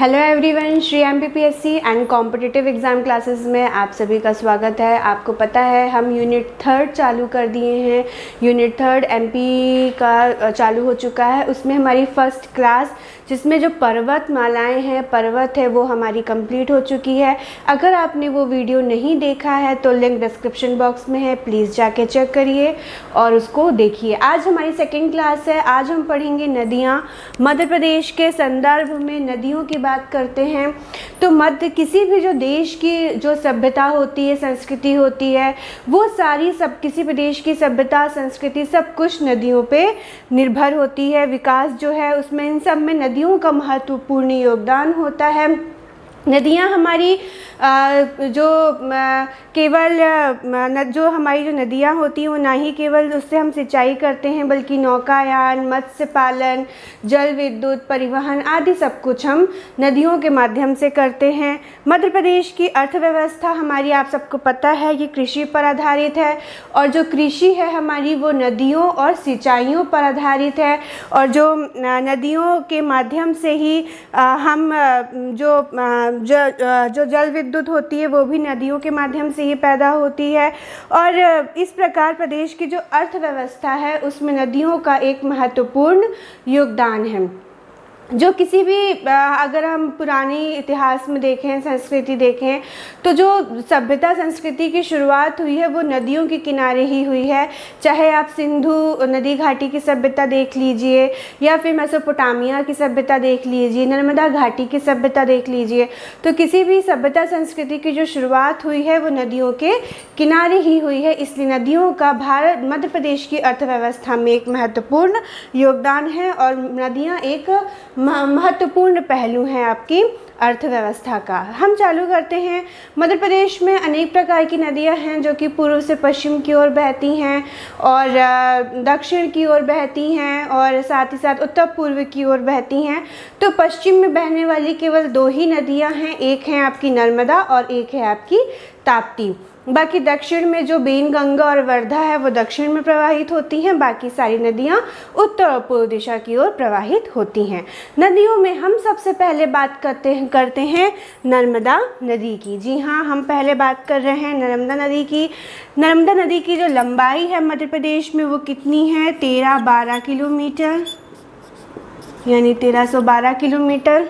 Hello everyone, Shri MPPSC and competitive exam classes में आप सभी का स्वागत है। आपको पता है हम यूनिट 3 चालू कर दिए हैं। यूनिट 3 एमपी का चालू हो चुका है। उसमें हमारी फर्स्ट क्लास जिसमें जो पर्वतमालाएं हैं, पर्वत है, वो हमारी कंप्लीट हो चुकी है। अगर आपने वो वीडियो नहीं देखा है तो लिंक डिस्क्रिप्शन बॉक्स में है, प्लीज़ जाके चेक करिए और उसको देखिए। आज हमारी सेकेंड क्लास है। आज हम पढ़ेंगे नदियाँ। मध्य प्रदेश के संदर्भ में नदियों की बात करते हैं तो मध्य किसी भी जो देश की जो सभ्यता होती है, संस्कृति होती है, वो सारी सब किसी भी देश की सभ्यता, संस्कृति सब कुछ नदियों पे निर्भर होती है। विकास जो है उसमें इन सब में नदियों का महत्वपूर्ण योगदान होता है। नदियाँ हमारी जो केवल जो हमारी जो नदियाँ होती हैं वो ना ही केवल उससे हम सिंचाई करते हैं बल्कि नौकायान, मत्स्य पालन, जल विद्युत, परिवहन आदि सब कुछ हम नदियों के माध्यम से करते हैं। मध्य प्रदेश की अर्थव्यवस्था हमारी, आप सबको पता है, ये कृषि पर आधारित है और जो कृषि है हमारी वो नदियों और सिंचाइयों पर आधारित है। और जो नदियों के माध्यम से ही हम जो जल विद्युत होती है वो भी नदियों के माध्यम से ही पैदा होती है। और इस प्रकार प्रदेश की जो अर्थव्यवस्था है उसमें नदियों का एक महत्वपूर्ण योगदान है। जो किसी भी अगर हम पुरानी इतिहास में देखें, संस्कृति देखें, तो जो सभ्यता संस्कृति की शुरुआत हुई है वो नदियों के किनारे ही हुई है। चाहे आप सिंधु नदी घाटी की सभ्यता देख लीजिए या फिर मेसोपोटामिया की सभ्यता देख लीजिए, नर्मदा घाटी की सभ्यता देख लीजिए, तो किसी भी सभ्यता संस्कृति की जो शुरुआत हुई है वो नदियों के किनारे ही हुई है। इसलिए नदियों का भारत मध्य प्रदेश की अर्थव्यवस्था में एक महत्वपूर्ण योगदान है और नदियाँ एक महत्वपूर्ण पहलू हैं आपकी अर्थव्यवस्था का। हम चालू करते हैं। मध्य प्रदेश में अनेक प्रकार की नदियां हैं जो कि पूर्व से पश्चिम की ओर बहती हैं और दक्षिण की ओर बहती हैं और साथ ही साथ उत्तर पूर्व की ओर बहती हैं। तो पश्चिम में बहने वाली केवल 2 ही नदियां हैं, एक है आपकी नर्मदा और एक है आपकी ताप्ती। बाकी दक्षिण में जो बेनगंगा और वर्धा है वो दक्षिण में प्रवाहित होती हैं। बाकी सारी नदियां उत्तर और पूर्व दिशा की ओर प्रवाहित होती हैं। नदियों में हम सबसे पहले बात करते हैं नर्मदा नदी की। जी हाँ, हम पहले बात कर रहे हैं नर्मदा नदी की। नर्मदा नदी की जो लंबाई है मध्य प्रदेश में वो कितनी है? 1312 किलोमीटर, यानी 1312 किलोमीटर।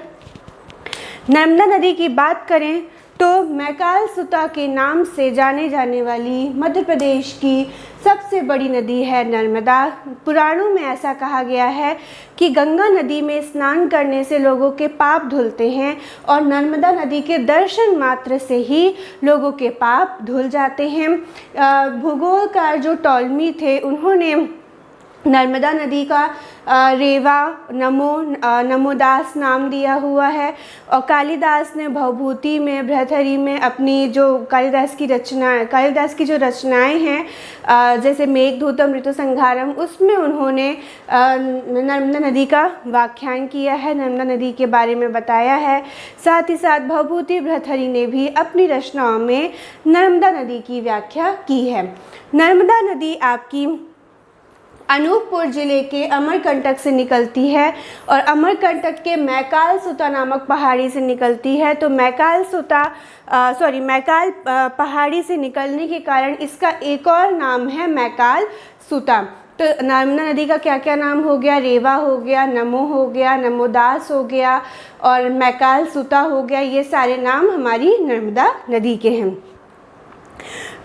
नर्मदा नदी की बात करें तो मैकाल सुता के नाम से जाने जाने वाली मध्य प्रदेश की सबसे बड़ी नदी है नर्मदा। पुराणों में ऐसा कहा गया है कि गंगा नदी में स्नान करने से लोगों के पाप धुलते हैं और नर्मदा नदी के दर्शन मात्र से ही लोगों के पाप धुल जाते हैं। भूगोलकार जो टॉलमी थे उन्होंने नर्मदा नदी का रेवा नमोदास नाम दिया हुआ है और कालिदास ने भवभूति में, भृतहरि में अपनी जो कालिदास की जो रचनाएं हैं जैसे मेघदूतम, ऋतुसंहारम, उसमें उन्होंने नर्मदा नदी का व्याख्यान किया है, नर्मदा नदी के बारे में बताया है। साथ ही साथ भवभूति भृतहरि ने भी अपनी रचनाओं में नर्मदा नदी की व्याख्या की है। नर्मदा नदी आपकी अनूपपुर जिले के अमरकंटक से निकलती है और अमरकंटक के मैकाल सुता नामक पहाड़ी से निकलती है। तो मैकाल पहाड़ी से निकलने के कारण इसका एक और नाम है मैकाल सुता। तो नर्मदा नदी का क्या क्या नाम हो गया? रेवा हो गया, नमो हो गया, नमोदास हो गया और मैकाल सुता हो गया। ये सारे नाम हमारी नर्मदा नदी के हैं।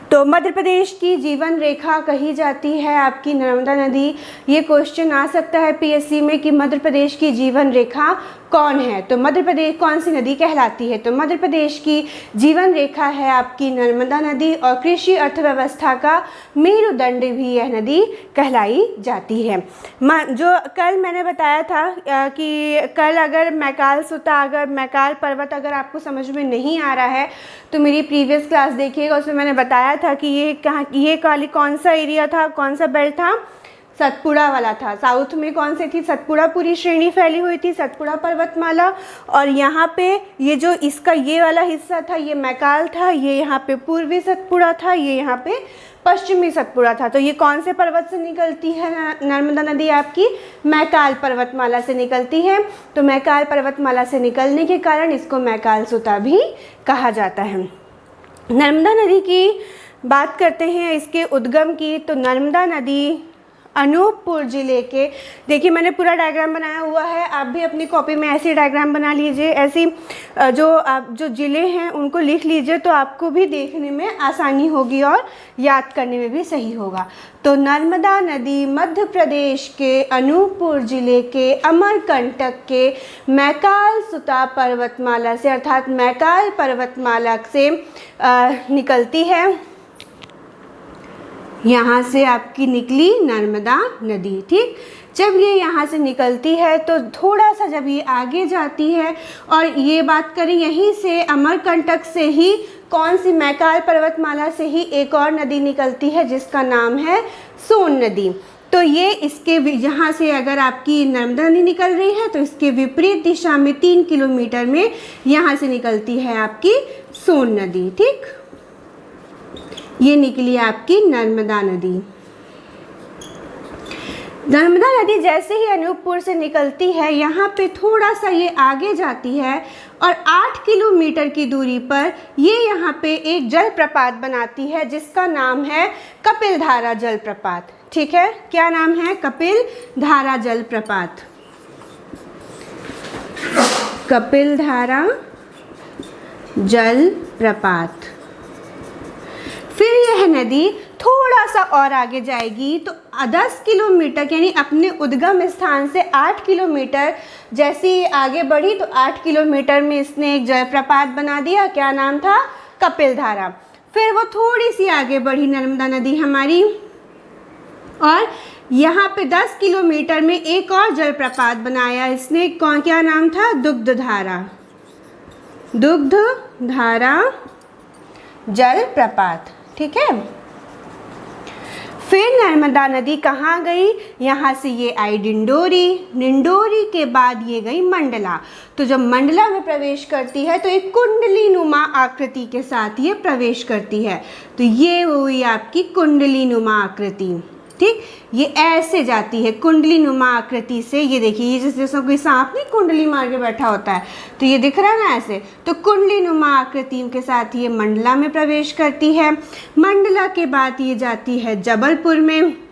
तो मध्य प्रदेश की जीवन रेखा कही जाती है आपकी नर्मदा नदी। ये क्वेश्चन आ सकता है पीएससी में कि मध्य प्रदेश की जीवन रेखा कौन है, तो मध्य प्रदेश कौन सी नदी कहलाती है? तो मध्य प्रदेश की जीवन रेखा है आपकी नर्मदा नदी और कृषि अर्थव्यवस्था का मेरुदंड भी यह नदी कहलाई जाती है। जो कल मैंने बताया था कि कल अगर मैकाल पर्वत अगर आपको समझ में नहीं आ रहा है तो मेरी प्रीवियस क्लास देखिएगा, उसमें मैंने बताया था कि ये कौन सा एरिया था, कौन सा बेल्ट था? सतपुड़ा वाला था। साउथ में कौन सी थी? सतपुड़ा पूरी श्रेणी फैली हुई थी, सतपुड़ा पर्वतमाला। और यहाँ पे ये जो इसका ये वाला हिस्सा था ये मैकाल था, ये यहाँ पे पूर्वी सतपुड़ा था, ये यहाँ पे पश्चिमी सतपुड़ा था। तो ये कौन से पर्वत से निकलती है नर्मदा नदी? आपकी मैकाल पर्वतमाला से निकलती है। तो मैकाल पर्वतमाला से निकलने के कारण इसको मैकाल सुता भी कहा जाता है। नर्मदा नदी की बात करते हैं, इसके उद्गम की। तो नर्मदा नदी अनूपपुर ज़िले के, देखिए मैंने पूरा डायग्राम बनाया हुआ है, आप भी अपनी कॉपी में ऐसी डायग्राम बना लीजिए, ऐसी जो ज़िले हैं उनको लिख लीजिए, तो आपको भी देखने में आसानी होगी और याद करने में भी सही होगा। तो नर्मदा नदी मध्य प्रदेश के अनूपपुर ज़िले के अमरकंटक के मैकाल सुता पर्वतमाला से अर्थात मैकाल पर्वतमाला से निकलती है। यहाँ से आपकी निकली नर्मदा नदी, ठीक। जब ये यहाँ से निकलती है तो थोड़ा सा जब ये आगे जाती है, और ये बात करें यहीं से अमरकंटक से ही कौन सी मैकाल पर्वतमाला से ही एक और नदी निकलती है जिसका नाम है सोन नदी। तो ये इसके यहाँ से अगर आपकी नर्मदा नदी निकल रही है तो इसके विपरीत दिशा में 3 किलोमीटर में यहाँ से निकलती है आपकी सोन नदी, ठीक। ये निकली आपकी नर्मदा नदी। नर्मदा नदी जैसे ही अनूपपुर से निकलती है, यहाँ पे थोड़ा सा ये आगे जाती है और 8 किलोमीटर की दूरी पर ये यहाँ पे एक जलप्रपात बनाती है जिसका नाम है कपिलधारा जलप्रपात, ठीक है। क्या नाम है? कपिलधारा जलप्रपात। कपिलधारा जलप्रपात। फिर यह नदी थोड़ा सा और आगे जाएगी तो 10 किलोमीटर यानी अपने उद्गम स्थान से 8 किलोमीटर जैसी आगे बढ़ी तो 8 किलोमीटर में इसने एक जलप्रपात बना दिया। क्या नाम था? कपिलधारा। फिर वो थोड़ी सी आगे बढ़ी नर्मदा नदी हमारी, और यहाँ पे 10 किलोमीटर में एक और जलप्रपात बनाया इसने। कौन, क्या नाम था? दुग्धधारा। दुग्धधारा जलप्रपात, ठीक है। फिर नर्मदा नदी कहाँ गई? यहाँ से ये आई डिंडोरी, डिंडोरी के बाद ये गई मंडला। तो जब मंडला में प्रवेश करती है तो एक कुंडली नुमा आकृति के साथ ये प्रवेश करती है। तो ये हुई आपकी कुंडली नुमा आकृति, ठीक। ये ऐसे जाती है कुंडली नुमा आकृति से। ये देखिए, ये जैसे कोई सांप नहीं कुंडली मार के बैठा होता है, तो ये दिख रहा है ना ऐसे। तो कुंडली नुमा आकृतियों के साथ ये मंडला में प्रवेश करती है। मंडला के बाद ये जाती है जबलपुर में।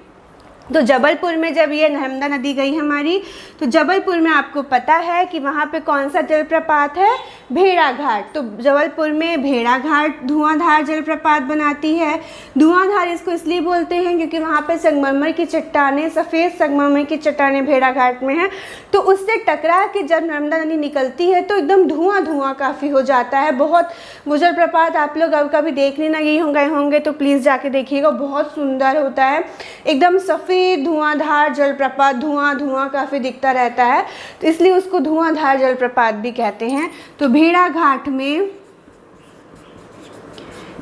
तो जबलपुर में जब ये नर्मदा नदी गई हमारी, तो जबलपुर में आपको पता है कि वहाँ पे कौन सा जलप्रपात है? भेड़ाघाट। तो जबलपुर में भेड़ाघाट धुआंधार जलप्रपात बनाती है। धुआंधार इसको इसलिए बोलते हैं क्योंकि वहाँ पे संगमरमर की चट्टानें, सफ़ेद संगमरमर की चट्टानें भेड़ाघाट में हैं। तो उससे टकरा के जब नर्मदा नदी निकलती है तो एकदम धुआं धुआं काफ़ी हो जाता है। बहुत वो जलप्रपात आप लोग अब कभी देखने ना गए होंगे तो प्लीज़ जाके देखिएगा, बहुत सुंदर होता है। एकदम सफ़ेद धुआंधार जलप्रपात, धुआं धुआं काफ़ी दिखता रहता है, तो इसलिए उसको धुआंधार जलप्रपात भी कहते हैं। तो भेड़ाघाट में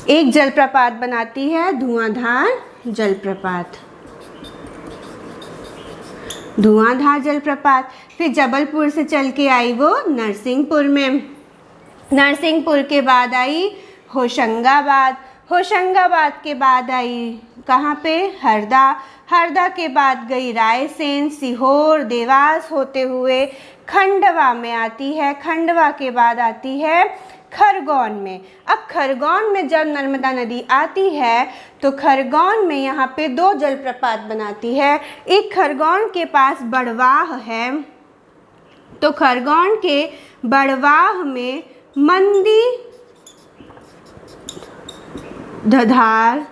एक जलप्रपात बनाती है धुआंधार जलप्रपात, धुआंधार जलप्रपात। फिर जबलपुर से चल के आई वो नरसिंहपुर में। नरसिंहपुर के बाद आई होशंगाबाद। होशंगाबाद के बाद आई कहाँ पे? हरदा। हरदा के बाद गई रायसेन, सीहोर, देवास होते हुए खंडवा में आती है। खंडवा के बाद आती है खरगोन में। अब खरगोन में जब नर्मदा नदी आती है तो खरगोन में यहाँ पे 2 जलप्रपात बनाती है। एक खरगोन के पास बड़वाह है, तो खरगोन के बड़वाह में मंदी धधार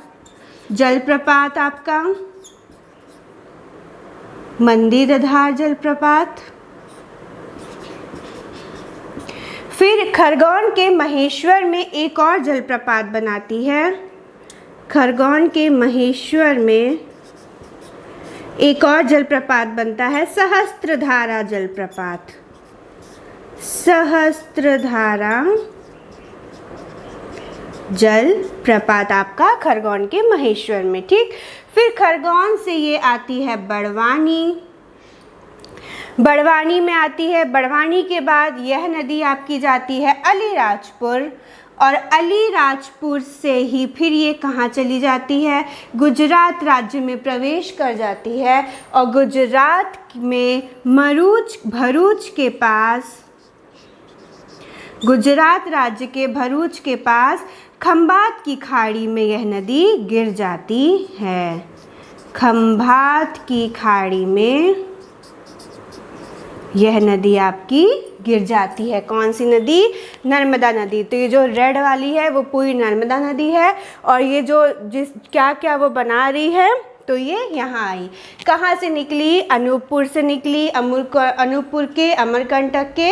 जलप्रपात, आपका मंदी धधार जलप्रपात। फिर खरगोन के महेश्वर में एक और जलप्रपात बनाती है। खरगोन के महेश्वर में एक और जलप्रपात बनता है सहस्त्रधारा जलप्रपात। सहस्त्रधारा जलप्रपात आपका खरगोन के महेश्वर में, ठीक। फिर खरगोन से ये आती है बड़वानी, बड़वानी में आती है। बड़वानी के बाद यह नदी आपकी जाती है अलीराजपुर, और अलीराजपुर से ही फिर ये कहाँ चली जाती है, गुजरात राज्य में प्रवेश कर जाती है। और गुजरात में भरूच के पास, गुजरात राज्य के भरूच के पास खंभात की खाड़ी में यह नदी गिर जाती है। खंभात की खाड़ी में यह नदी आपकी गिर जाती है। कौन सी नदी? नर्मदा नदी। तो ये जो रेड वाली है वो पूरी नर्मदा नदी है, और ये जो क्या क्या वो बना रही है, तो ये यहाँ आई। कहाँ से निकली? अनूपपुर से निकली। अनूपपुर के, अमरकंटक के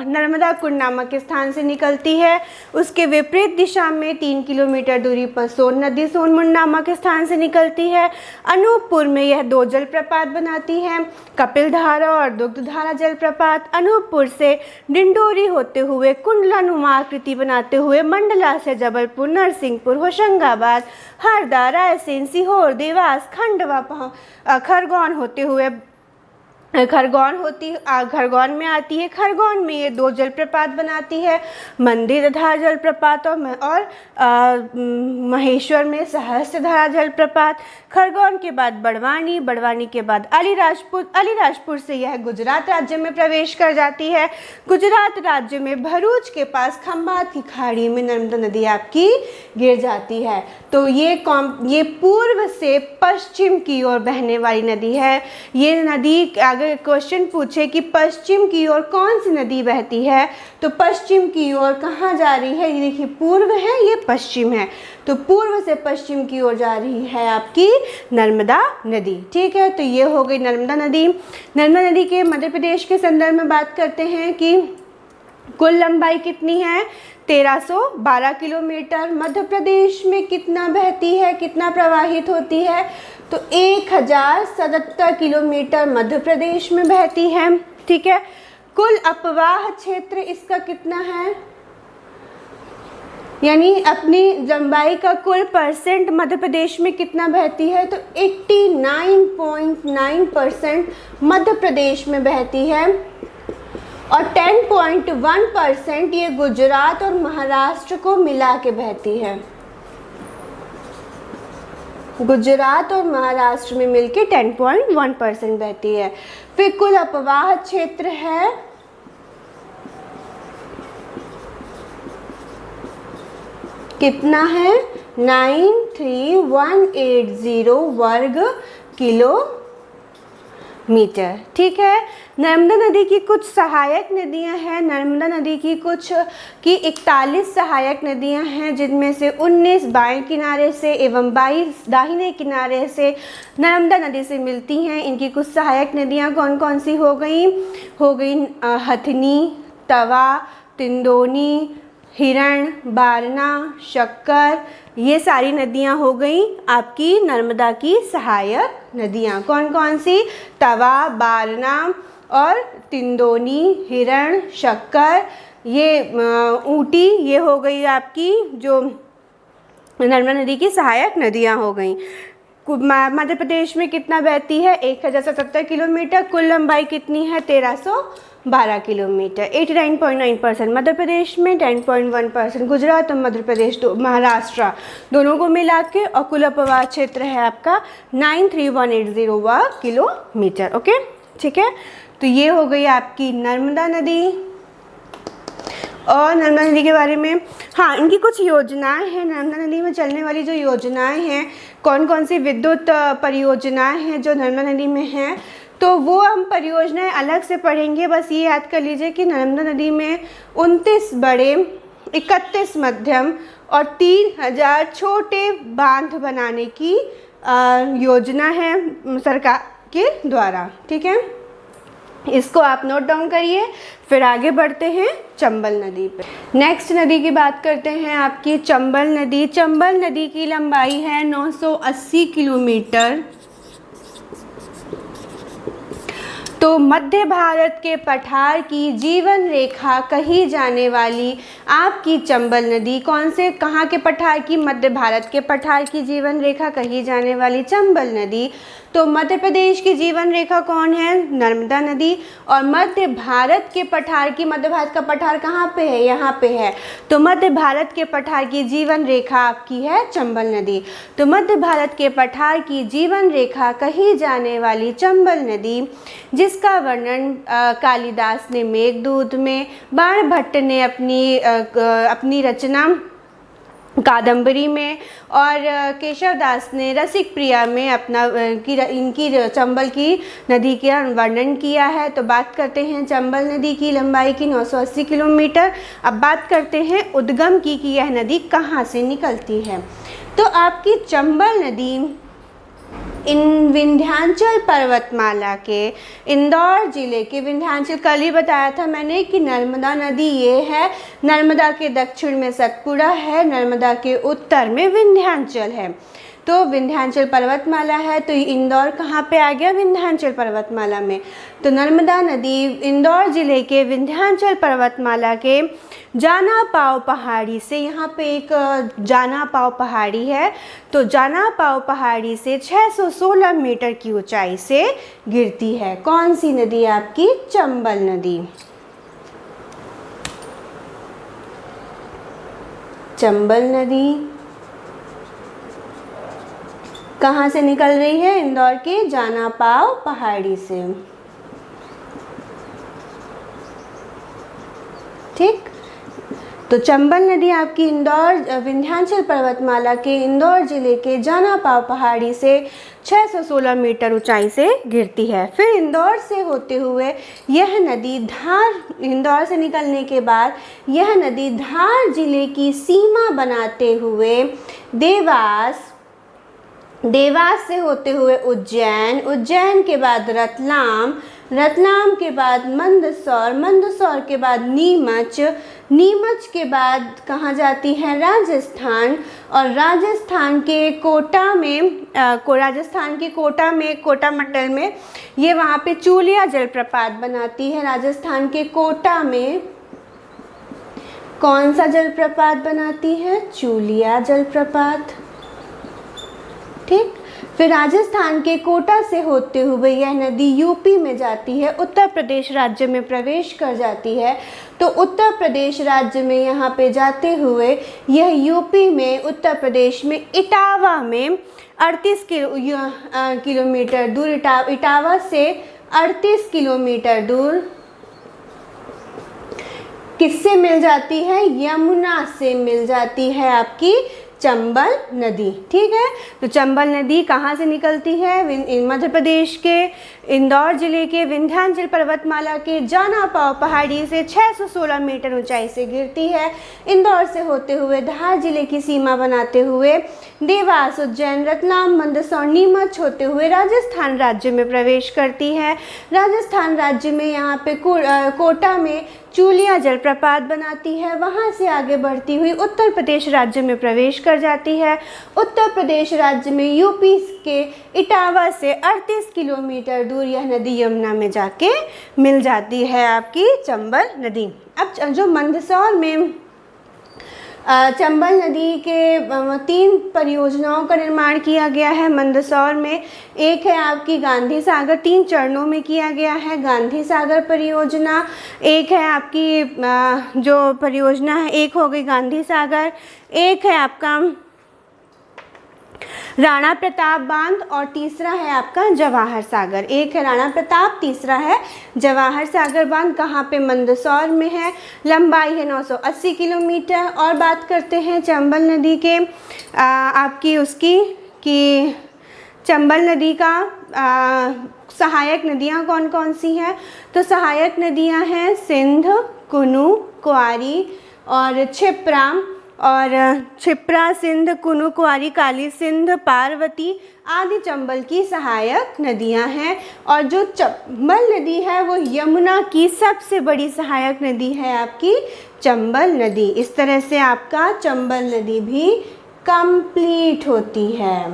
नर्मदा कुंड नामक स्थान से निकलती है। उसके विपरीत दिशा में 3 किलोमीटर दूरी पर सोन नदी सोनमुंड नामक स्थान से निकलती है। अनूपपुर में यह 2 जलप्रपात बनाती है, कपिलधारा और दुग्धधारा जलप्रपात। अनूपपुर से डिंडोरी होते हुए कुंडलानुमा आकृति बनाते हुए मंडला से जबलपुर, नरसिंहपुर, होशंगाबाद, हरदा, रायसेन, सीहोर, देवास, खंडवा, खरगोन होते हुए खरगोन में आती है। खरगोन में ये 2 जलप्रपात बनाती है, मंदिरधारा जलप्रपात और महेश्वर में सहस्त्रधारा जलप्रपात। खरगोन के बाद बड़वानी, बड़वानी के बाद अलीराजपुर, अलीराजपुर से यह गुजरात राज्य में प्रवेश कर जाती है। गुजरात राज्य में भरूच के पास खंभात की खाड़ी में नर्मदा नदी आपकी गिर जाती है। तो ये पूर्व से पश्चिम की ओर बहने वाली नदी है। ये नदी, अगर क्वेश्चन पूछे कि पश्चिम की ओर कौन सी नदी बहती है, तो पश्चिम की ओर कहाँ जा रही है? ये देखिए, पूर्व है, ये पश्चिम है, तो पूर्व से पश्चिम की ओर जा रही है आपकी नर्मदा नदी। ठीक है, तो ये हो गई नर्मदा नदी। नर्मदा नदी के मध्य प्रदेश के संदर्भ में बात करते हैं कि कुल लंबाई कितनी है? 1312 किलोमीटर। मध्य प्रदेश में कितना बहती है, कितना प्रवाहित होती है? तो 1077 किलोमीटर मध्य प्रदेश में बहती है। ठीक है, कुल अपवाह क्षेत्र इसका कितना है, यानी अपनी लंबाई का कुल परसेंट मध्य प्रदेश में कितना बहती है? तो 89.9% मध्य प्रदेश में बहती है, और 10.1% ये गुजरात और महाराष्ट्र को मिला के बहती है। गुजरात और महाराष्ट्र में मिलके 10.1% बहती है। फिर कुल अपवाह क्षेत्र है कितना है? 93180 वर्ग किलोमीटर। ठीक है, नर्मदा नदी की कुछ सहायक नदियां हैं। नर्मदा नदी की 41 सहायक नदियां हैं, जिनमें से 19 बाएं किनारे से एवं 22 दाहिने किनारे से नर्मदा नदी से मिलती हैं। इनकी कुछ सहायक नदियां कौन कौन सी हो गई? हथनी, तवा, तिंदोनी, हिरण, बारना, शक्कर, ये सारी नदियां हो गई आपकी नर्मदा की सहायक नदियां। कौन कौन सी? तवा, बारना और तिंदोनी, हिरण, शक्कर, ये ऊटी, ये हो गई आपकी जो नर्मदा नदी की सहायक नदियां हो गई। मध्य प्रदेश में कितना बहती है? 1077 किलोमीटर। कुल लंबाई कितनी है? 1312 किलोमीटर। 89.9% मध्य प्रदेश में, 10.1% गुजरात और मध्य प्रदेश महाराष्ट्र दोनों को मिला के, और कुल अपवाह क्षेत्र है आपका 93180 वर्ग किलोमीटर। ओके, ठीक है, तो ये हो गई आपकी नर्मदा नदी। और नर्मदा नदी के बारे में, हाँ, इनकी कुछ योजनाएं हैं। नर्मदा नदी में चलने वाली जो योजनाएं हैं, कौन कौन सी विद्युत परियोजनाएं हैं जो नर्मदा नदी में हैं, तो वो हम परियोजनाएं अलग से पढ़ेंगे। बस ये याद कर लीजिए कि नर्मदा नदी में 29 बड़े, 31 मध्यम और 3000 छोटे बांध बनाने की योजना है सरकार के द्वारा। ठीक है, इसको आप नोट डाउन करिए। फिर आगे बढ़ते हैं चंबल नदी पे। नेक्स्ट नदी की बात करते हैं आपकी चंबल नदी। चंबल नदी की लंबाई है 980 किलोमीटर। तो मध्य भारत के पठार की जीवन रेखा कही जाने वाली आपकी चंबल नदी कौन से कहाँ के पठार की? मध्य भारत के पठार की जीवन रेखा कही जाने वाली चंबल नदी। तो मध्य प्रदेश की जीवन रेखा कौन है? नर्मदा नदी। और मध्य भारत के पठार की, मध्य भारत का पठार कहाँ पे है? यहाँ पे है। तो मध्य भारत के पठार की जीवन रेखा आपकी है चंबल नदी। तो मध्य भारत के पठार की जीवन रेखा कही जाने वाली चंबल नदी, जिसका वर्णन कालिदास ने मेघदूत में, बाणभट्ट ने अपनी रचना कादम्बरी में, और केशवदास ने रसिक प्रिया में इनकी चंबल की नदी का वर्णन किया है। तो बात करते हैं चंबल नदी की लंबाई की 980 किलोमीटर। अब बात करते हैं उद्गम की कि यह नदी कहाँ से निकलती है। तो आपकी चंबल नदी इन विंध्याचल पर्वतमाला के इंदौर जिले के विंध्याचल, कल ही बताया था मैंने कि नर्मदा नदी ये है, नर्मदा के दक्षिण में सतपुड़ा है, नर्मदा के उत्तर में विंध्याचल है। तो विंध्याचल पर्वतमाला है, तो इंदौर कहाँ पे आ गया? विंध्याचल पर्वतमाला में। तो नर्मदा नदी इंदौर जिले के विंध्याचल पर्वतमाला के जाना पाव पहाड़ी से, यहाँ पे एक जाना पाव पहाड़ी है, तो जाना पाव पहाड़ी से 616 मीटर की ऊंचाई से गिरती है। कौन सी नदी? आपकी चंबल नदी। चंबल नदी कहाँ से निकल रही है? इंदौर के जाना पाव पहाड़ी से। ठीक, तो चंबल नदी आपकी इंदौर विंध्याचल पर्वतमाला के इंदौर जिले के जाना पाव पहाड़ी से 616 मीटर ऊंचाई से गिरती है। फिर इंदौर से होते हुए यह नदी धार, इंदौर से निकलने के बाद यह नदी धार जिले की सीमा बनाते हुए देवास से होते हुए उज्जैन, उज्जैन के बाद रतलाम, रतलाम के बाद मंदसौर, मंदसौर के बाद नीमच, नीमच के बाद कहाँ जाती है? राजस्थान, और राजस्थान के कोटा में कोटा मंडल में ये वहाँ पे चूलिया जलप्रपात बनाती है। राजस्थान के कोटा में कौन सा जलप्रपात बनाती है? चूलिया जलप्रपात। ठीक, फिर राजस्थान के कोटा से होते हुए यह नदी यूपी में जाती है, उत्तर प्रदेश राज्य में प्रवेश कर जाती है। तो उत्तर प्रदेश राज्य में यहाँ पे जाते हुए यह यूपी में, उत्तर प्रदेश में इटावा में 38 किलोमीटर दूर, इटावा से 38 किलोमीटर दूर किससे मिल जाती है? यमुना से मिल जाती है आपकी चंबल नदी। ठीक है, तो चंबल नदी कहाँ से निकलती है? मध्य प्रदेश के इंदौर जिले के विंध्याचल पर्वतमाला के जाना पाव पहाड़ी से 616 मीटर ऊंचाई से गिरती है। इंदौर से होते हुए धार जिले की सीमा बनाते हुए देवास, उज्जैन, रतलाम, मंदसौर, नीमच होते हुए राजस्थान राज्य में प्रवेश करती है। राजस्थान राज्य में यहाँ पे कोटा में चूलिया जलप्रपात बनाती है, वहाँ से आगे बढ़ती हुई उत्तर प्रदेश राज्य में प्रवेश कर जाती है। उत्तर प्रदेश राज्य में यूपी के इटावा से 38 किलोमीटर दूर यह नदी यमुना में जाके मिल जाती है आपकी चंबल नदी। अब जो मंदसौर में चंबल नदी के 3 परियोजनाओं का निर्माण किया गया है मंदसौर में। एक है आपकी गांधी सागर, 3 चरणों में किया गया है गांधी सागर परियोजना। एक है आपकी जो परियोजना है, एक हो गई गांधी सागर, एक है आपका राणा प्रताप बांध, और तीसरा है आपका जवाहर सागर। एक है राणा प्रताप, तीसरा है जवाहर सागर बांध। कहाँ पे? मंदसौर में है। लंबाई है 980 किलोमीटर। और बात करते हैं चंबल नदी के आपकी उसकी कि चंबल नदी का सहायक नदियाँ कौन कौन सी हैं? तो सहायक नदियाँ हैं सिंध, कुनु, कुआरी और क्षिप्रा। और क्षिप्रा, सिंध, कुनु, कुआरी, काली सिंध, पार्वती आदि चंबल की सहायक नदियां हैं। और जो चंबल नदी है वो यमुना की सबसे बड़ी सहायक नदी है आपकी चंबल नदी। इस तरह से आपका चंबल नदी भी कंप्लीट होती है।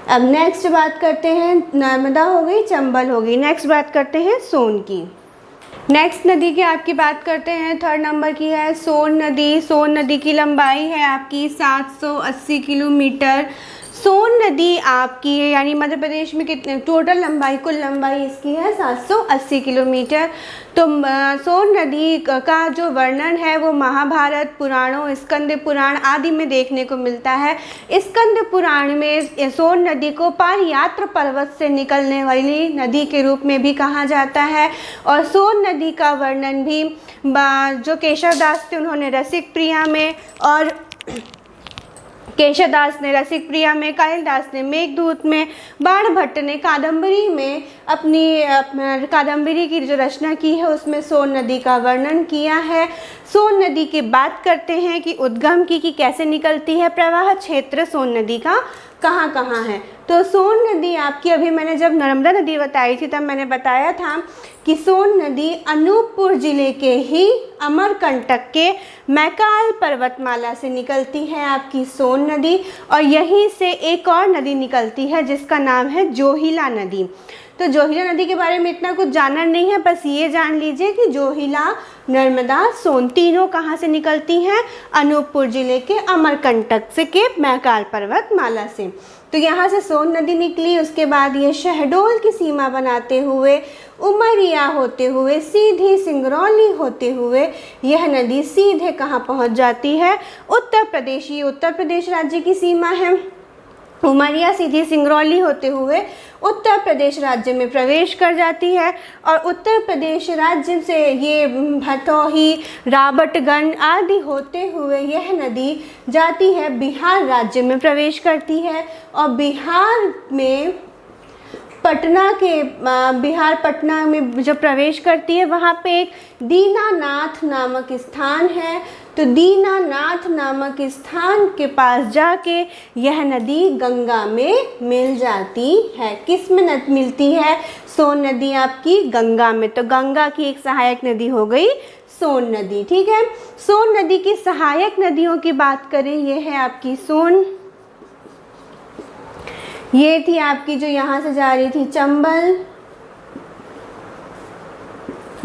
अब नेक्स्ट बात करते हैं, नर्मदा हो गई, चंबल हो गई, नेक्स्ट बात करते हैं सोन की। नेक्स्ट नदी की आपकी बात करते हैं, थर्ड नंबर की है सोन नदी। सोन नदी की लंबाई है आपकी 780 किलोमीटर। सोन नदी आपकी है, यानी मध्य प्रदेश में कितने टोटल लंबाई, कुल लंबाई इसकी है 780 किलोमीटर। तो सोन नदी का जो वर्णन है वो महाभारत पुराणों, स्कंद पुराण आदि में देखने को मिलता है। स्कंद पुराण में सोन नदी को पारयात्र पर्वत से निकलने वाली नदी के रूप में भी कहा जाता है। और सोन नदी का वर्णन भी जो केशव दास थे उन्होंने रसिक प्रिया में, और केशव दास ने रसिक प्रिया में, कालिदास ने मेघदूत में, बाणभट्ट ने कादम्बरी में अपनी कादम्बरी की जो रचना की है उसमें सोन नदी का वर्णन किया है। सोन नदी की बात करते हैं कि उद्गम की कैसे निकलती है, प्रवाह क्षेत्र सोन नदी का कहाँ कहाँ है। तो सोन नदी आपकी, अभी मैंने जब नर्मदा नदी बताई थी तब मैंने बताया था कि सोन नदी अनूपपुर जिले के ही अमरकंटक के मैकाल पर्वतमाला से निकलती है आपकी सोन नदी। और यहीं से एक और नदी निकलती है जिसका नाम है जोहिला नदी। तो जोहिला नदी के बारे में इतना कुछ जानना नहीं है, बस ये जान लीजिए कि जोहिला, नर्मदा, सोन तीनों कहाँ से निकलती हैं, अनूपपुर जिले के अमरकंटक से के मैकाल पर्वतमाला से। तो यहाँ से सोन नदी निकली, उसके बाद ये शहडोल की सीमा बनाते हुए, उमरिया होते हुए, सीधी सिंगरौली होते हुए यह नदी सीधे कहाँ पहुँच जाती है, उत्तर प्रदेश। ये उत्तर प्रदेश राज्य की सीमा है। उमरिया सीधी सिंगरौली होते हुए उत्तर प्रदेश राज्य में प्रवेश कर जाती है। और उत्तर प्रदेश राज्य से ये भटोही, राबर्टगंज आदि होते हुए यह नदी जाती है बिहार राज्य में प्रवेश करती है। और बिहार में बिहार पटना में जब प्रवेश करती है वहाँ पे एक दीनानाथ नामक स्थान है। तो दीनानाथ नामक स्थान के पास जाके यह नदी गंगा में मिल जाती है। किस में मिलती है? सोन नदी आपकी गंगा में। तो गंगा की एक सहायक नदी हो गई सोन नदी। ठीक है, सोन नदी की सहायक नदियों की बात करें, ये है आपकी सोन, ये थी आपकी जो यहाँ से जा रही थी चंबल,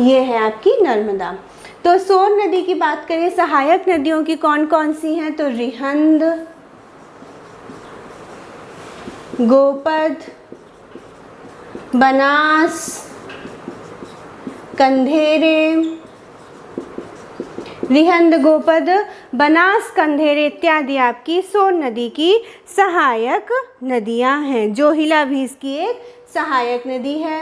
ये है आपकी नर्मदा। तो सोन नदी की बात करें, सहायक नदियों की कौन कौन सी हैं? तो रिहंद, गोपद, बनास, कंधेरे। रिहंद, गोपद, बनास, कंधेरे इत्यादि आपकी सोन नदी की सहायक नदियां हैं। जोहिला भी इसकी एक सहायक नदी है।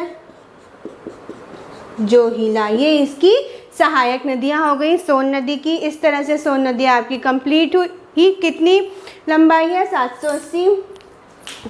जोहिला ये इसकी सहायक नदियां हो गई सोन नदी की। इस तरह से सोन नदी आपकी कंप्लीट हुई। कितनी लंबाई है? 780।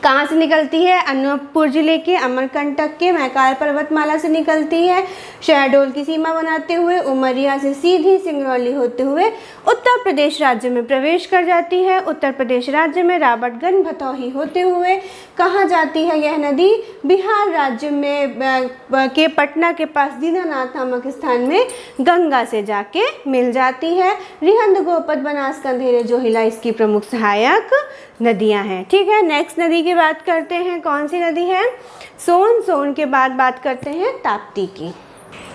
कहाँ से निकलती है? अनूपपुर जिले के अमरकंटक के मैकाल पर्वतमाला से निकलती है। शहडोल की सीमा बनाते हुए उमरिया से सीधी सिंगरौली होते हुए उत्तर प्रदेश राज्य में प्रवेश कर जाती है। उत्तर प्रदेश राज्य में राबर्टगंज, भतौही होते हुए कहाँ जाती है यह नदी? बिहार राज्य में के पटना के पास दीनानाथ नामक स्थान में गंगा से जाके मिल जाती है। रिहंद, गोपद, बनास, कंधेरे, जोहिला इसकी प्रमुख सहायक नदियां हैं। ठीक है, नेक्स्ट नदी की बात करते हैं। कौन सी नदी है? सोन। सोन के बाद बात करते हैं ताप्ती की।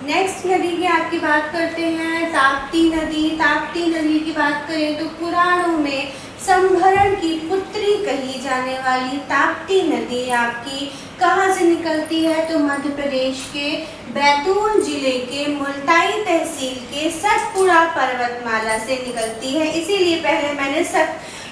नेक्स्ट नदी की आपकी बात करते हैं ताप्ती नदी। ताप्ती नदी की बात करें तो पुराणों में संभरण की पुत्री कही जाने वाली ताप्ती नदी आपकी कहाँ से निकलती है? तो मध्य प्रदेश के बैतूल जिले के मुल्ताई तहसील के सतपुड़ा पर्वतमाला से निकलती है। इसीलिए पहले मैंने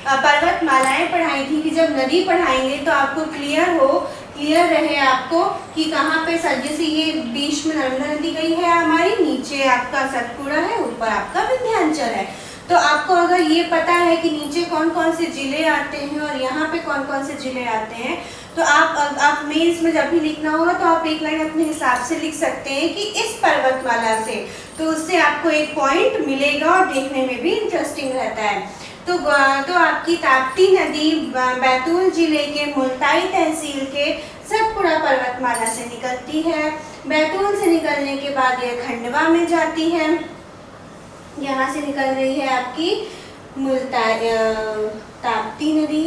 पर्वतमालाएं पढ़ाई थी कि जब नदी पढ़ाएंगे तो आपको क्लियर रहे आपको कि कहाँ पे जैसे ये बीच में नर्मदा नदी गई है हमारी, नीचे आपका सतपुड़ा है, ऊपर आपका विंध्याचल है। तो आपको अगर ये पता है कि नीचे कौन कौन से जिले आते हैं और यहाँ पे कौन कौन से जिले आते हैं, तो आप मेंस में जब भी लिखना होगा तो आप एक लाइन अपने हिसाब से लिख सकते हैं कि इस पर्वतमाला से, तो उससे आपको एक पॉइंट मिलेगा और देखने में भी इंटरेस्टिंग रहता है। तो आपकी ताप्ती नदी बैतूल जिले के मुल्ताई तहसील के सतपुड़ा पर्वतमाला से निकलती है। बैतूल से निकलने के बाद यह खंडवा में जाती है। यहाँ से निकल रही है आपकी ताप्ती नदी।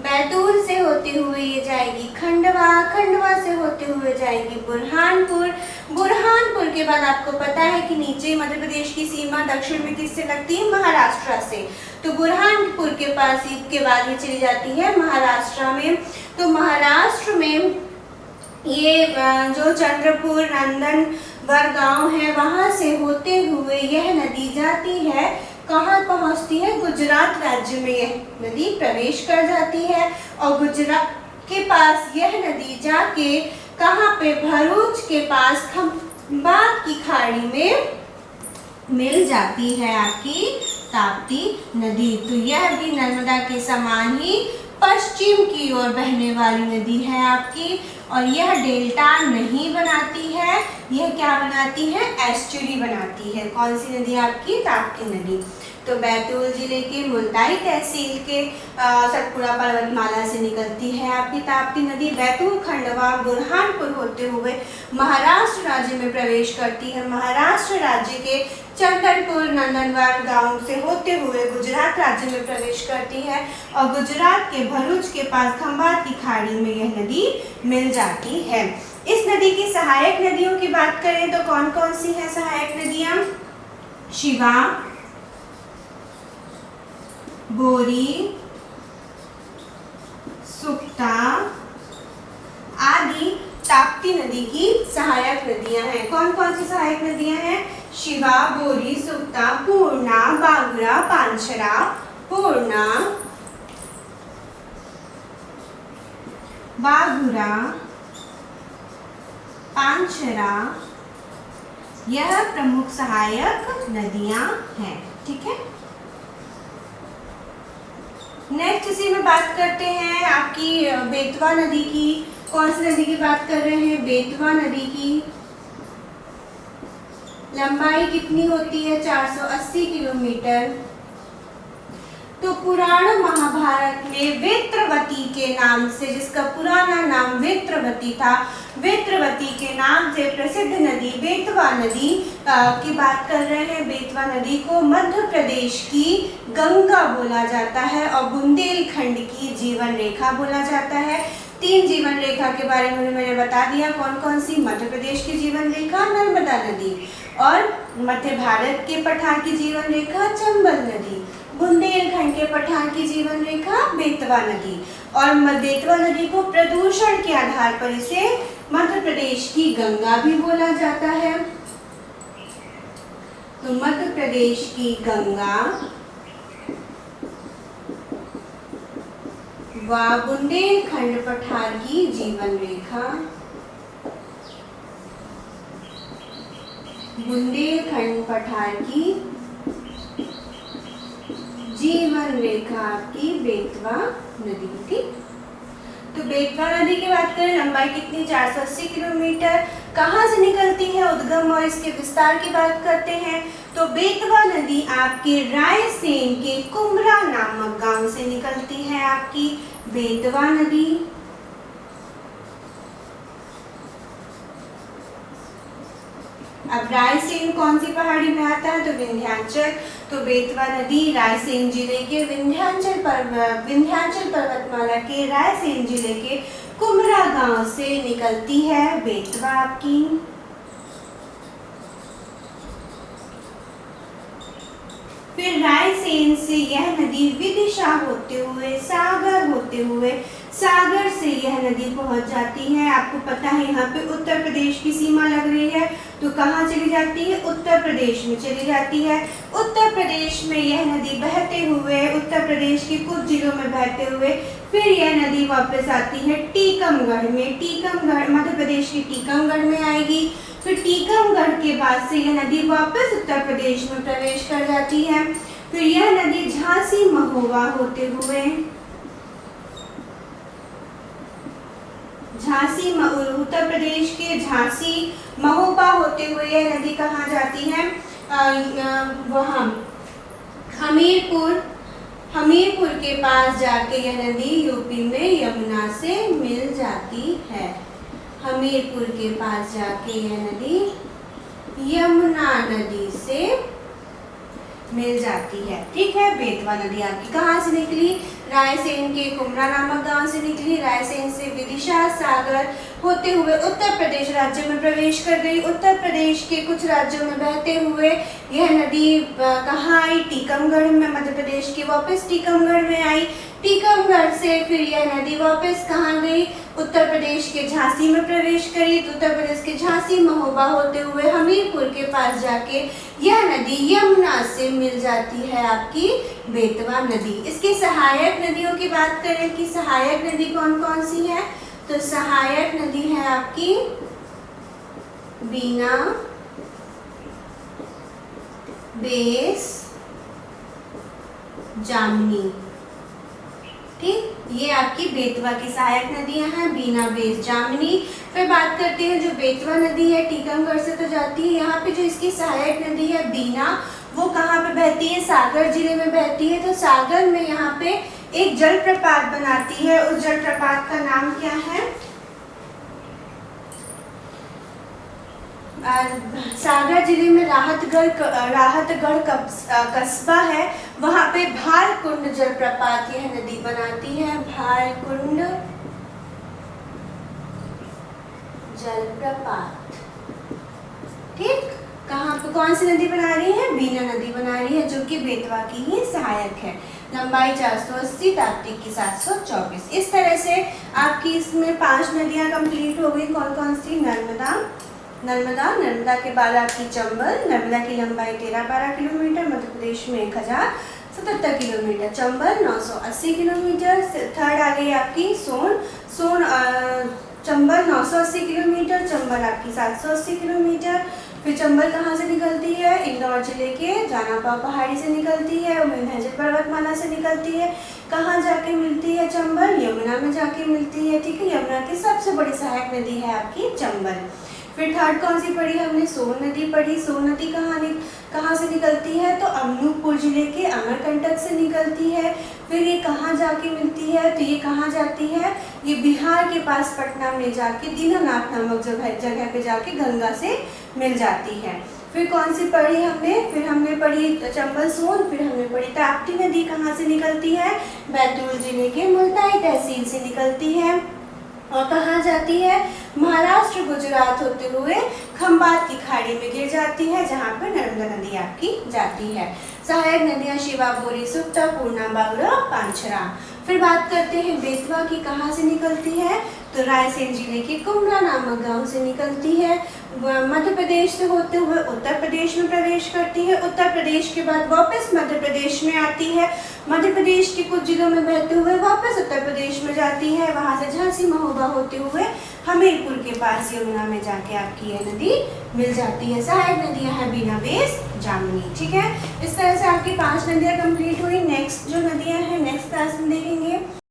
बैतूल से होते हुए ये जाएगी खंडवा, खंडवा से होते हुए जाएगी बुरहानपुर, बुरहानपुर के बाद आपको पता है कि नीचे मध्य प्रदेश की सीमा दक्षिण में किससे लगती है, महाराष्ट्र से। तो बुरहानपुर के पास के बाद ये चली जाती है महाराष्ट्र में। तो महाराष्ट्र में ये जो चंद्रपुर नंदनवर गांव है वहां से होते हुए यह नदी जाती है, कहाँ पहुंचती है, गुजरात राज्य में यह नदी प्रवेश कर जाती है। और गुजरात के पास यह नदी जाके कहाँ पे, भरूच के पास खंभात की खाड़ी में मिल जाती है आपकी ताप्ती नदी। तो यह भी नर्मदा के समान ही पश्चिम की ओर बहने वाली नदी है आपकी, और यह डेल्टा नहीं बनाती है, यह क्या बनाती है, एस्चुरी बनाती है। कौन सी नदी आपकी, ताप्ती नदी। तो बैतूल जिले के मुल्ताई तहसील के सतपुड़ा पर्वतमाला से निकलती है आपकी ताप्ती नदी। बैतूल, खंडवा, बुरहानपुर होते हुए महाराष्ट्र राज्य में प्रवेश करती है। महाराष्ट्र राज्य के चंदनपुर नंदनवार गांव से होते हुए गुजरात राज्य में प्रवेश करती है, और गुजरात के भरूच के पास खंभात की खाड़ी में यह नदी मिल जाती है। इस नदी की सहायक नदियों की बात करें तो कौन कौन सी है सहायक नदियां, शिवा, बोरी, सुक्ता आदि ताप्ती नदी की सहायक नदियां हैं। कौन कौन सी सहायक नदियां हैं, शिवा, बोरी, सुक्ता, पूर्णा, बाघुरा, पांचरा, पूर्णा, बाघुरा, पांचरा, यह प्रमुख सहायक नदियां हैं। ठीक है, नेक्स्ट इसी में बात करते हैं आपकी बेतवा नदी की। कौन सी नदी की बात कर रहे हैं, बेतवा नदी की लंबाई कितनी होती है, 480 किलोमीटर। तो पुराण महाभारत में वेत्रवती के नाम से, जिसका पुराना नाम वेत्रवती था, वेत्रवती के नाम से प्रसिद्ध नदी बेतवा नदी की बात कर रहे हैं। बेतवा नदी को मध्य प्रदेश की गंगा बोला जाता है और बुंदेलखंड की जीवन रेखा बोला जाता है। 3 जीवन रेखा के बारे में मैंने बता दिया, कौन कौन सी, मध्य प्रदेश की जीवन रेखा नर्मदा नदी, और मध्य भारत के पठार की जीवन रेखा चंबल नदी, बुंदेलखंड के पठार की जीवन रेखा बेतवा नदी। और बेतवा नदी को प्रदूषण के आधार पर इसे मध्य प्रदेश की गंगा भी बोला जाता है। तो मध्य प्रदेश की गंगा व बुंदेलखंड पठार की जीवन रेखा, बुंदेलखंड पठार की जीवन रेखा आपकी बेतवा नदी थी। तो बेतवा नदी की बात करें, लंबाई कितनी, 480 किलोमीटर। कहाँ से निकलती है, उद्गम और इसके विस्तार की बात करते हैं। तो बेतवा नदी आपके रायसेन के कुम्भरा नामक गांव से निकलती है आपकी बेतवा नदी। अब रायसेन कौन सी पहाड़ी में आता है, तो विंध्याचल। तो बेतवा नदी रायसेन जिले के विंध्याचल पर्वतमाला के रायसेन जिले के कुम्भरा गांव से निकलती है बेतवा आपकी। फिर रायसेन से यह नदी विदिशा होते हुए सागर से यह नदी पहुंच जाती है। आपको पता है यहाँ पे उत्तर प्रदेश की सीमा लग रही है, तो कहाँ चली जाती है, उत्तर प्रदेश में चली जाती है। उत्तर प्रदेश में यह नदी बहते हुए, उत्तर प्रदेश के कुछ जिलों में बहते हुए फिर यह नदी वापस आती है टीकमगढ़ में। टीकमगढ़ मध्य प्रदेश के टीकमगढ़ में आएगी। फिर टीकमगढ़ के बाद से यह नदी वापस उत्तर प्रदेश में प्रवेश कर जाती है। फिर यह नदी झांसी महोबा होते हुए उत्तर प्रदेश के झांसी महोबा होते हुए यह नदी कहाँ जाती है, वहाँ हमीरपुर के पास जाके यह नदी यूपी में यमुना से मिल जाती है। हमीरपुर के पास जाके यह नदी यमुना नदी से मिल जाती है। ठीक है, बेतवा नदी आपकी कहाँ से निकली, रायसेन के कुमरा नामक गांव से निकली, रायसेन से विदिशा सागर होते हुए उत्तर प्रदेश राज्य में प्रवेश कर गई। उत्तर प्रदेश के कुछ राज्यों में बहते हुए यह नदी कहाँ आई? टीकमगढ़ में, मध्य प्रदेश की वापस टीकमगढ़ में आई। टीकमगढ़ से फिर यह नदी वापस कहाँ गई? उत्तर प्रदेश के झांसी में प्रवेश करी। तो उत्तर प्रदेश के झांसी महोबा होते हुए हमीरपुर के पास जाके यह नदी यमुना से मिल जाती है आपकी बेतवा नदी। इसकी सहायक नदियों की बात करें कि सहायक नदी कौन कौन सी है, तो सहायक नदी है आपकी बीना, बेस, जामनी। ठीक, ये आपकी बेतवा की सहायक नदियां हैं, बीना, बेस, जामनी। फिर बात करते हैं जो बेतवा नदी है टीकमगढ़ से तो जाती है। यहाँ पे जो इसकी सहायक नदी है बीना, वो कहाँ पे बहती है? सागर जिले में बहती है। तो सागर में यहाँ पे एक जलप्रपात बनाती है, उस जलप्रपात का नाम क्या है? सागर जिले में राहतगढ़ कस्बा है, वहाँ पे भालकुंड जलप्रपात यह नदी बनाती है, भालकुंड जलप्रपात। ठीक, कहाँ पे कौन सी नदी बना रही है? बीना नदी बना रही है, जो कि बेतवा की ही सहायक है। लंबाई 480, ताप्ती की 724। इस तरह से आपकी इसमें 5 नदियाँ कंप्लीट हो गई। कौन कौन सी? नर्मदा के बाद आपकी चंबल, नर्मदा की लंबाई 13-12 किलोमीटर, मध्य प्रदेश में 1077 किलोमीटर, चंबल 980 किलोमीटर। थर्ड आ गई आपकी सोन, चंबल 980 किलोमीटर, चंबल आपकी 780 किलोमीटर। फिर चंबल कहाँ से निकलती है? इंदौर जिले के जानापा पहाड़ी से निकलती है, विंध्याचल पर्वतमाला से निकलती है। कहाँ जाके मिलती है चंबल? यमुना में जाके मिलती है। ठीक है, यमुना की सबसे बड़ी सहायक नदी है आपकी चंबल। फिर थर्ड कौन सी पढ़ी हमने? सोन नदी पढ़ी। सोन नदी कहाँ से निकलती है? तो अनूपपुर जिले के अमरकंटक से निकलती है। फिर ये कहाँ जाके मिलती है? तो ये कहाँ जाती है? ये बिहार के पास पटना में जाके दीनानाथ नामक जगह पे जाके गंगा से मिल जाती है। फिर कौन सी पढ़ी हमने? फिर हमने पढ़ी चंबल, सोन। फिर हमने पढ़ी ताप्ती नदी कहाँ से निकलती है? बैतूल जिले के मुल्ताई तहसील से निकलती है और कहाँ जाती है? महाराष्ट्र गुजरात होते हुए खंबात की खाड़ी में गिर जाती है, जहाँ पर नर्मदा नदी आपकी जाती है। सहायक नदियाँ शिवा, बोरी, सुप्ता, पूर्णा, बागरा, पांचरा। फिर बात करते हैं बेतवा की कहाँ से निकलती है? तो रायसेन जिले के कुमरा नामक गांव से निकलती है, मध्य प्रदेश से होते हुए उत्तर प्रदेश में प्रवेश करती है। उत्तर प्रदेश के बाद वापस मध्य प्रदेश में आती है, मध्य प्रदेश के कुछ जिलों में बहते हुए वापस उत्तर प्रदेश में जाती है, वहां से झांसी महोबा होते हुए हमीरपुर के पास यमुना में जाके आपकी यह नदी मिल जाती है। सहायक नदियां हैं बीना, बेस, जामनी। ठीक है, इस तरह से आपकी 5 नदियां कंप्लीट हुई। नेक्स्ट जो नदियां हैं नेक्स्ट क्लास में देखेंगे।